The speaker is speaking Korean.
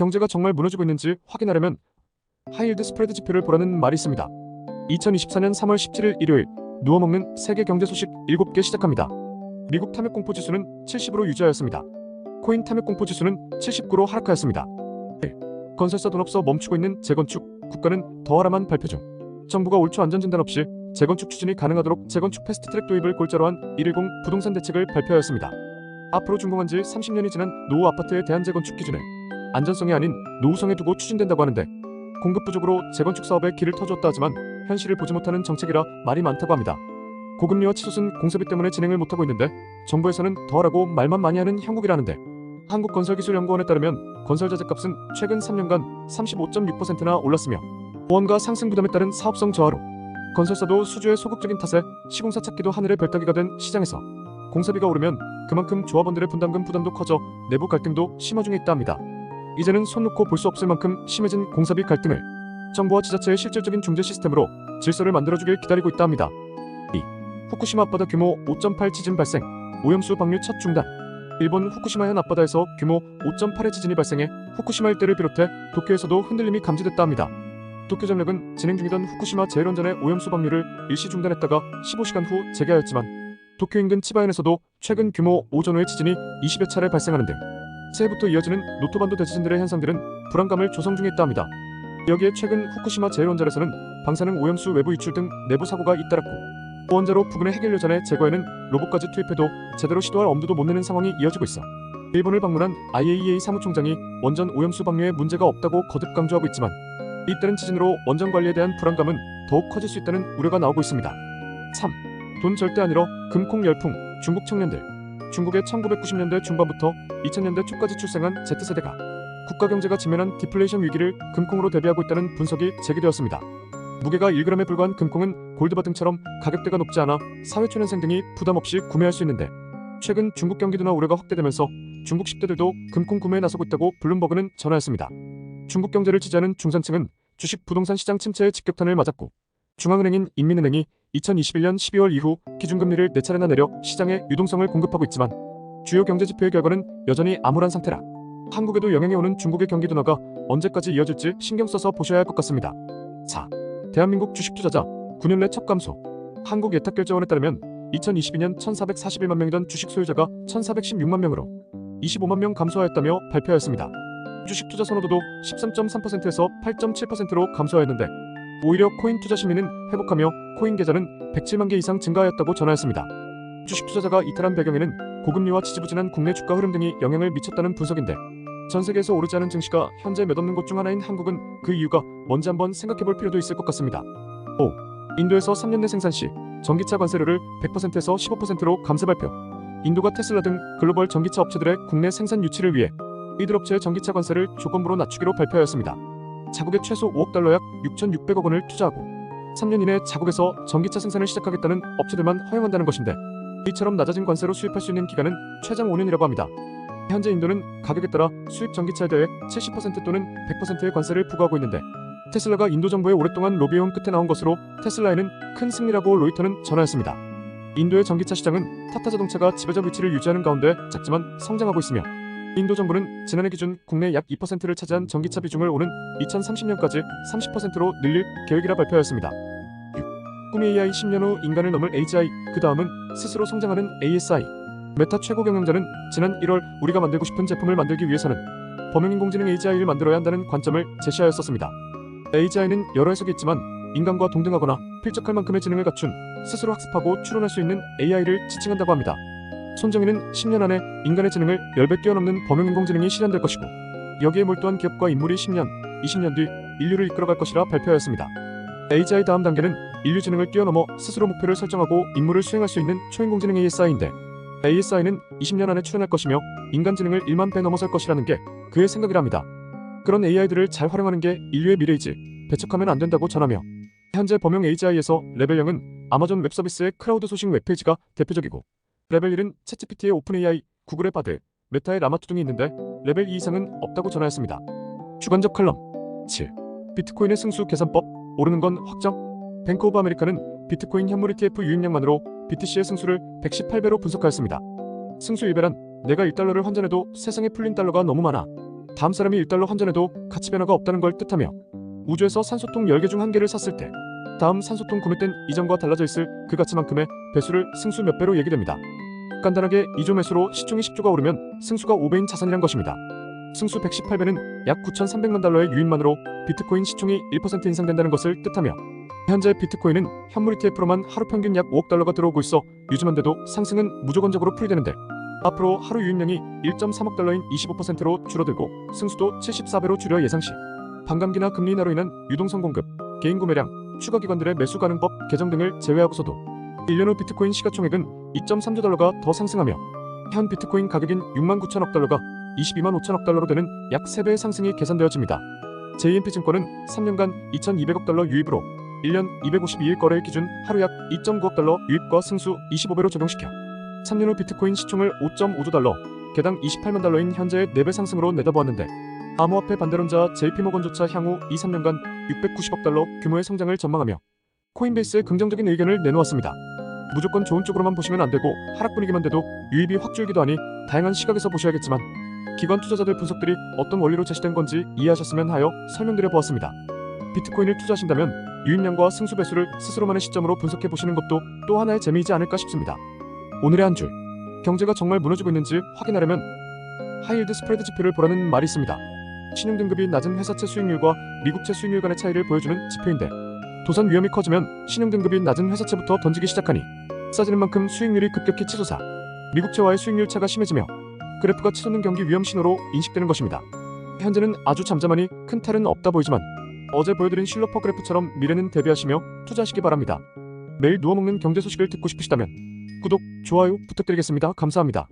경제가 정말 무너지고 있는지 확인하려면 하이힐드 스프레드 지표를 보라는 말이 있습니다. 2024년 3월 17일 일요일 누워먹는 세계 경제 소식 7개 시작합니다. 미국 탐욕 공포 지수는 70으로 유지하였습니다. 코인 탐욕 공포 지수는 79로 하락하였습니다. 건설사 돈 없어 멈추고 있는 재건축, 국가는 더하라만 발표 중. 정부가 올 초 안전진단 없이 재건축 추진이 가능하도록 재건축 패스트트랙 도입을 골자로 한 110 부동산 대책을 발표하였습니다. 앞으로 준공한 지 30년이 지난 노후 아파트에 대한 재건축 기준을 안전성이 아닌 노후성에 두고 추진된다고 하는데, 공급 부족으로 재건축 사업에 길을 터주었다 하지만 현실을 보지 못하는 정책이라 말이 많다고 합니다. 고금리와 치솟은 공사비 때문에 진행을 못하고 있는데 정부에서는 더하라고 말만 많이 하는 형국이라는데, 한국건설기술연구원에 따르면 건설자재값은 최근 3년간 35.6%나 올랐으며 보험과 상승 부담에 따른 사업성 저하로 건설사도 수주의 소극적인 탓에 시공사 찾기도 하늘의 별따기가 된 시장에서 공사비가 오르면 그만큼 조합원들의 분담금 부담도 커져 내부 갈등도 심화 중에 있다 합니다. 이제는 손 놓고 볼 수 없을 만큼 심해진 공사비 갈등을 정부와 지자체의 실질적인 중재 시스템으로 질서를 만들어주길 기다리고 있다 합니다. 2. 후쿠시마 앞바다 규모 5.8 지진 발생, 오염수 방류 첫 중단. 일본 후쿠시마현 앞바다에서 규모 5.8의 지진이 발생해 후쿠시마 일대를 비롯해 도쿄에서도 흔들림이 감지됐다 합니다. 도쿄전력은 진행 중이던 후쿠시마 제1원전의 오염수 방류를 일시 중단했다가 15시간 후 재개하였지만, 도쿄 인근 치바현에서도 최근 규모 5전후의 지진이 20여 차례 발생하는 등 새해부터 이어지는 노토반도 대지진들의 현상들은 불안감을 조성 중에 있다 합니다. 여기에 최근 후쿠시마 제1원전에서는 방사능 오염수 외부 유출 등 내부 사고가 잇따랐고, 원자로 부근의 해결 여전의 제거에는 로봇까지 투입해도 제대로 시도할 엄두도 못 내는 상황이 이어지고 있어 일본을 방문한 IAEA 사무총장이 원전 오염수 방류에 문제가 없다고 거듭 강조하고 있지만, 잇따른 지진으로 원전 관리에 대한 불안감은 더욱 커질 수 있다는 우려가 나오고 있습니다. 3. 돈 절대 안 잃어 금콩 열풍. 중국 청년들. 중국의 1990년대 중반부터 2000년대 초까지 출생한 Z세대가 국가 경제가直面한 디플레이션 위기를 금콩으로 대비하고 있다는 분석이 제기되었습니다. 무게가 1g에 불과한 금콩은 골드바 등처럼 가격대가 높지 않아 사회초년생 등이 부담 없이 구매할 수 있는데, 최근 중국 경기 둔화 우려가 확대되면서 중국 10대들도 금콩 구매에 나서고 있다고 블룸버그는 전하였습니다. 중국 경제를 지지하는 중산층은 주식 부동산 시장 침체의 직격탄을 맞았고, 중앙은행인 인민은행이 2021년 12월 이후 기준금리를 4차례나 내려 시장에 유동성을 공급하고 있지만 주요 경제 지표의 결과는 여전히 암울한 상태라 한국에도 영향이 오는 중국의 경기 둔화가 언제까지 이어질지 신경 써서 보셔야 할 것 같습니다. 4. 대한민국 주식 투자자 9년 내 첫 감소. 한국예탁결제원에 따르면 2022년 1,441만 명이던 주식 소유자가 1,416만 명으로 25만 명 감소하였다며 발표하였습니다. 주식 투자 선호도도 13.3%에서 8.7%로 감소하였는데, 오히려 코인 투자 심리는 회복하며 코인 계좌는 107만 개 이상 증가하였다고 전하였습니다. 주식 투자자가 이탈한 배경에는 고금리와 지지부진한 국내 주가 흐름 등이 영향을 미쳤다는 분석인데, 전 세계에서 오르지 않은 증시가 현재 몇 없는 곳 중 하나인 한국은 그 이유가 뭔지 한번 생각해볼 필요도 있을 것 같습니다. 5. 인도에서 3년 내 생산 시 전기차 관세료를 100%에서 15%로 감세 발표. 인도가 테슬라 등 글로벌 전기차 업체들의 국내 생산 유치를 위해 이들 업체의 전기차 관세를 조건부로 낮추기로 발표하였습니다. 자국에 최소 5억 달러 약 6,600억 원을 투자하고 3년 이내 자국에서 전기차 생산을 시작하겠다는 업체들만 허용한다는 것인데, 이처럼 낮아진 관세로 수입할 수 있는 기간은 최장 5년이라고 합니다. 현재 인도는 가격에 따라 수입 전기차에 대해 70% 또는 100%의 관세를 부과하고 있는데, 테슬라가 인도 정부에 오랫동안 로비해온 끝에 나온 것으로 테슬라에는 큰 승리라고 로이터는 전하였습니다. 인도의 전기차 시장은 타타 자동차가 지배적 위치를 유지하는 가운데 작지만 성장하고 있으며, 인도 정부는 지난해 기준 국내 약 2%를 차지한 전기차 비중을 오는 2030년까지 30%로 늘릴 계획이라 발표하였습니다. 6. 꿈이 AI 10년 후 인간을 넘을 AGI, 그 다음은 스스로 성장하는 ASI. 메타 최고 경영자는 지난 1월 우리가 만들고 싶은 제품을 만들기 위해서는 범용인공지능 AGI를 만들어야 한다는 관점을 제시하였었습니다. AGI는 여러 해석이 있지만 인간과 동등하거나 필적할 만큼의 지능을 갖춘 스스로 학습하고 추론할 수 있는 AI를 지칭한다고 합니다. 손정희는 10년 안에 인간의 지능을 10배 뛰어넘는 범용인공지능이 실현될 것이고, 여기에 몰두한 기업과 인물이 10년, 20년 뒤 인류를 이끌어갈 것이라 발표하였습니다. AGI 다음 단계는 인류 지능을 뛰어넘어 스스로 목표를 설정하고 임무를 수행할 수 있는 초인공지능 ASI인데, ASI는 20년 안에 출현할 것이며 인간 지능을 1만 배 넘어설 것이라는 게 그의 생각이랍니다. 그런 AI들을 잘 활용하는 게 인류의 미래이지 배척하면 안 된다고 전하며, 현재 범용 AGI에서 레벨 0은 아마존 웹 서비스의 크라우드 소싱 웹페이지가 대표적이고, 레벨 1은 챗GPT의 오픈 AI, 구글의 바드, 메타의 라마2 등이 있는데 레벨 2 이상은 없다고 전하였습니다. 주관적 칼럼 7. 비트코인의 승수 계산법, 오르는 건 확정? 뱅크 오브 아메리카는 비트코인 현물 ETF 유입량만으로 BTC의 승수를 118배로 분석하였습니다. 승수 1배란 내가 1달러를 환전해도 세상에 풀린 달러가 너무 많아 다음 사람이 1달러 환전해도 가치 변화가 없다는 걸 뜻하며 우주에서 산소통 10개 중 1개를 샀을 때 다음 산소통 구매 땐 이전과 달라져 있을 그 가치만큼의 배수를 승수 몇 배로 얘기됩니다. 간단하게 2조 매수로 시총이 10조가 오르면 승수가 5배인 자산이란 것입니다. 승수 118배는 약 9,300만 달러의 유인만으로 비트코인 시총이 1% 인상된다는 것을 뜻하며 현재 비트코인은 현물 ETF로만 하루 평균 약 5억 달러가 들어오고 있어 유지만 돼도 상승은 무조건적으로 풀이되는데 앞으로 하루 유입량이 1.3억 달러인 25%로 줄어들고 승수도 74배로 줄여 예상시 반감기나 금리 인하로 인한 유동성 공급, 개인 구매량, 추가 기관들의 매수 가능법 개정 등을 제외하고서도 1년 후 비트코인 시가총액은 2.3조 달러가 더 상승하며 현 비트코인 가격인 6만 9천억 달러가 22만 5천억 달러로 되는 약 3배의 상승이 계산되어집니다. JMP증권은 3년간 2,200억 달러 유입으로 1년 252일 거래일 기준 하루 약 2.9억 달러 유입과 승수 25배로 적용시켜 3년 후 비트코인 시총을 5.5조 달러, 개당 28만 달러인 현재의 4배 상승으로 내다보았는데 암호화폐 반대론자 JP모건조차 향후 2-3년간 690억 달러 규모의 성장을 전망하며 코인베이스에 긍정적인 의견을 내놓았습니다. 무조건 좋은 쪽으로만 보시면 안되고 하락 분위기만 돼도 유입이 확 줄기도 하니 다양한 시각에서 보셔야겠지만 기관 투자자들 분석들이 어떤 원리로 제시된 건지 이해하셨으면 하여 설명드려 보았습니다. 비트코인을 투자하신다면 유입량과 승수 배수를 스스로만의 시점으로 분석해 보시는 것도 또 하나의 재미이지 않을까 싶습니다. 오늘의 한 줄, 경제가 정말 무너지고 있는지 확인하려면 하이힐드 스프레드 지표를 보라는 말이 있습니다. 신용등급이 낮은 회사채 수익률과 미국채 수익률 간의 차이를 보여주는 지표인데 도산 위험이 커지면 신용등급이 낮은 회사채부터 던지기 시작하니 싸지는 만큼 수익률이 급격히 치솟아 미국채와의 수익률 차가 심해지며 그래프가 치솟는 경기 위험 신호로 인식되는 것입니다. 현재는 아주 잠잠하니 큰 탈은 없다 보이지만 어제 보여드린 슐러퍼 그래프처럼 미래는 대비하시며 투자하시기 바랍니다. 매일 누워먹는 경제 소식을 듣고 싶으시다면 구독, 좋아요 부탁드리겠습니다. 감사합니다.